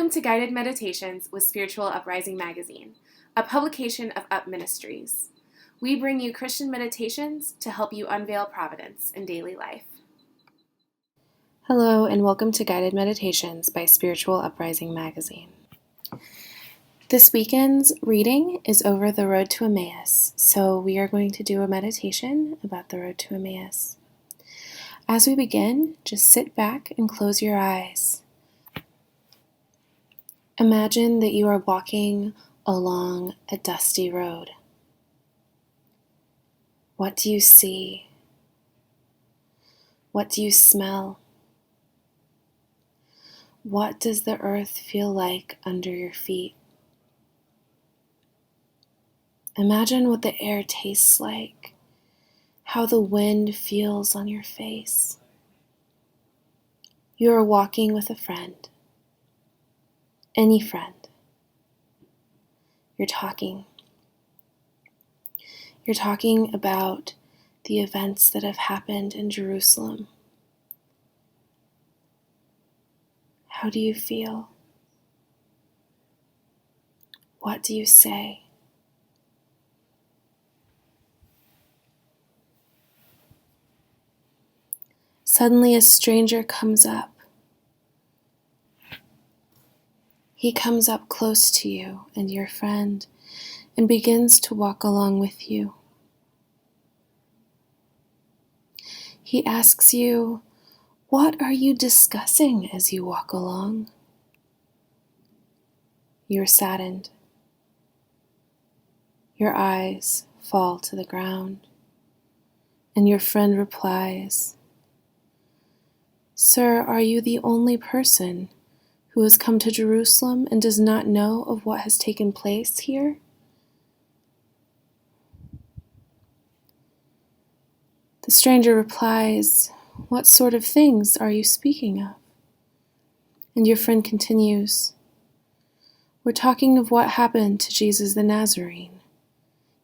Welcome to Guided Meditations with Spiritual Uprising magazine, a publication of Up Ministries. We bring you Christian meditations to help you unveil providence in daily life. Hello, and welcome to Guided Meditations by Spiritual Uprising magazine. This weekend's reading is over the road to Emmaus, so we are going to do a meditation about the road to Emmaus. As we begin, just sit back and close your eyes. Imagine that you are walking along a dusty road. What do you see? What do you smell? What does the earth feel like under your feet? Imagine what the air tastes like, how the wind feels on your face. You are walking with a friend. Any friend. You're talking about the events that have happened in Jerusalem. How do you feel? What do you say? Suddenly a stranger comes up. He comes up close to you and your friend and begins to walk along with you. He asks you, "What are you discussing as you walk along?" You're saddened. Your eyes fall to the ground, and your friend replies, "Sir, are you the only person who has come to Jerusalem and does not know of what has taken place here?" The stranger replies, "What sort of things are you speaking of?" And your friend continues, "We're talking of what happened to Jesus the Nazarene.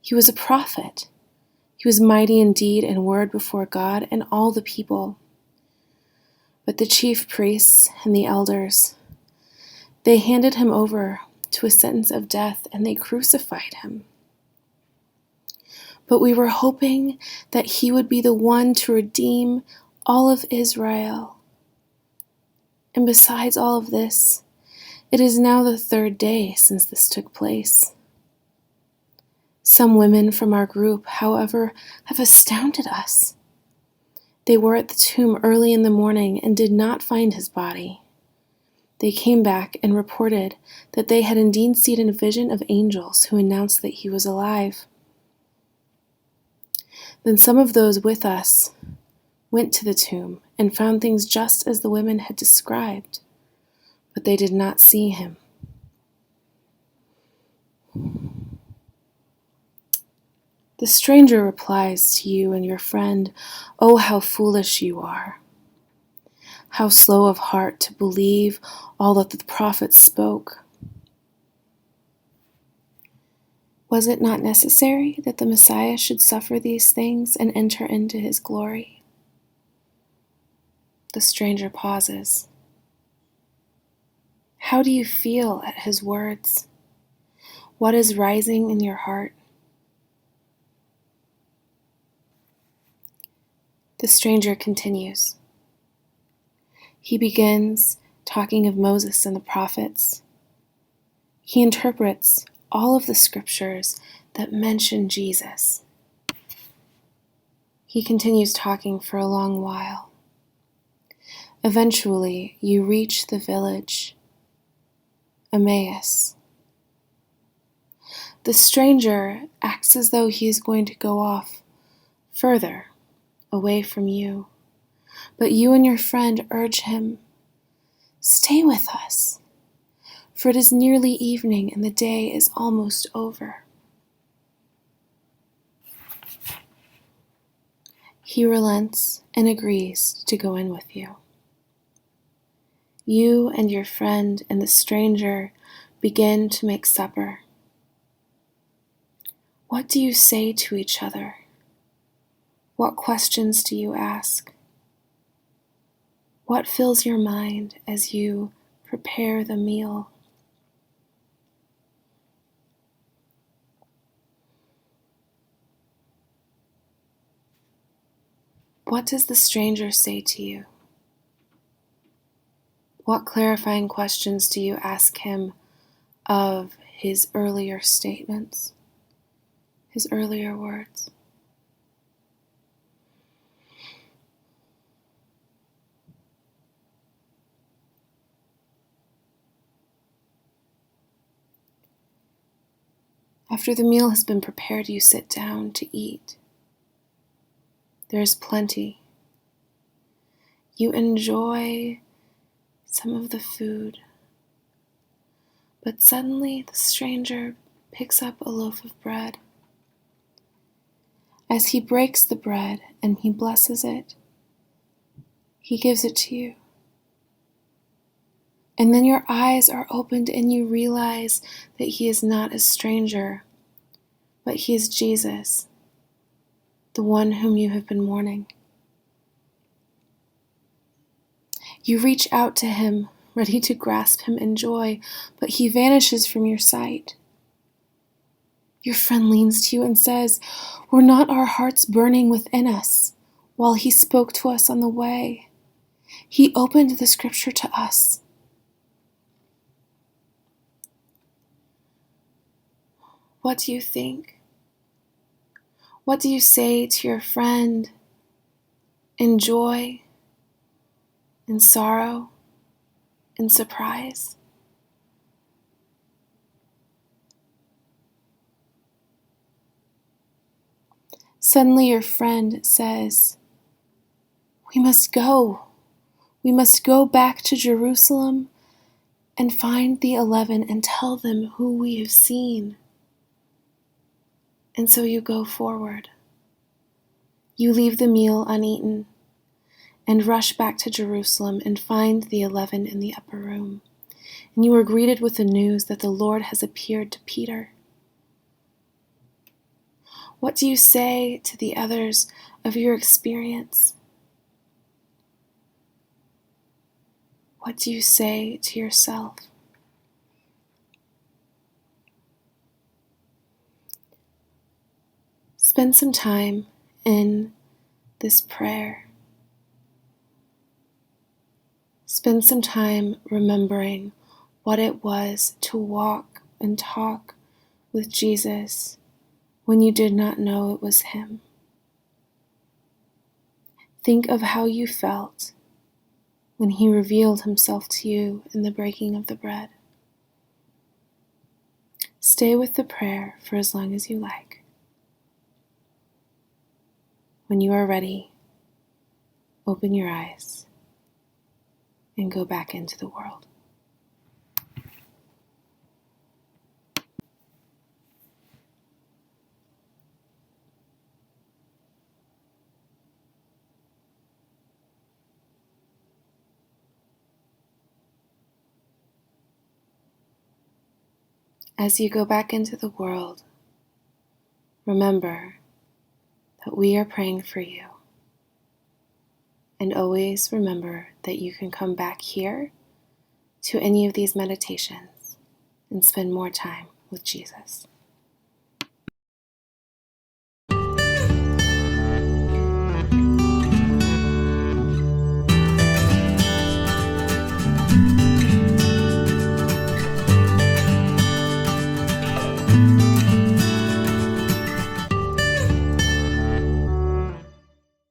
He was a prophet. He was mighty in deed and word before God and all the people. But the chief priests and the elders, they handed him over to a sentence of death and they crucified him. But we were hoping that he would be the one to redeem all of Israel. And besides all of this, it is now the third day since this took place. Some women from our group, however, have astounded us. They were at the tomb early in the morning and did not find his body. They came back and reported that they had indeed seen a vision of angels who announced that he was alive. Then some of those with us went to the tomb and found things just as the women had described, but they did not see him." The stranger replies to you and your friend, "Oh, how foolish you are! How slow of heart to believe all that the prophets spoke. Was it not necessary that the Messiah should suffer these things and enter into his glory?" The stranger pauses. How do you feel at his words? What is rising in your heart? The stranger continues. He begins talking of Moses and the prophets. He interprets all of the scriptures that mention Jesus. He continues talking for a long while. Eventually, you reach the village, Emmaus. The stranger acts as though he is going to go off further away from you, but you and your friend urge him, "Stay with us, for it is nearly evening and the day is almost over." He relents and agrees to go in with you. You and your friend and the stranger begin to make supper. What do you say to each other? What questions do you ask? What fills your mind as you prepare the meal. What does the stranger say to you? What clarifying questions do you ask him of his earlier statements, his earlier words? After the meal has been prepared, you sit down to eat. There is plenty. You enjoy some of the food, but suddenly the stranger picks up a loaf of bread. As he breaks the bread and he blesses it, he gives it to you. And then your eyes are opened and you realize that he is not a stranger, but he is Jesus, the one whom you have been mourning. You reach out to him, ready to grasp him in joy, but he vanishes from your sight. Your friend leans to you and says, "Were not our hearts burning within us while he spoke to us on the way? He opened the scripture to us." What do you think? What do you say to your friend in joy, in sorrow, in surprise? Suddenly your friend says, "We must go. We must go back to Jerusalem and find the 11 and tell them who we have seen." And so you go forward. You leave the meal uneaten and rush back to Jerusalem and find the 11 in the upper room. And you are greeted with the news that the Lord has appeared to Peter. What do you say to the others of your experience? What do you say to yourself? Spend some time in this prayer. Spend some time remembering what it was to walk and talk with Jesus when you did not know it was him. Think of how you felt when he revealed himself to you in the breaking of the bread. Stay with the prayer for as long as you like. When you are ready, open your eyes and go back into the world. As you go back into the world, remember that we are praying for you. And always remember that you can come back here to any of these meditations and spend more time with Jesus.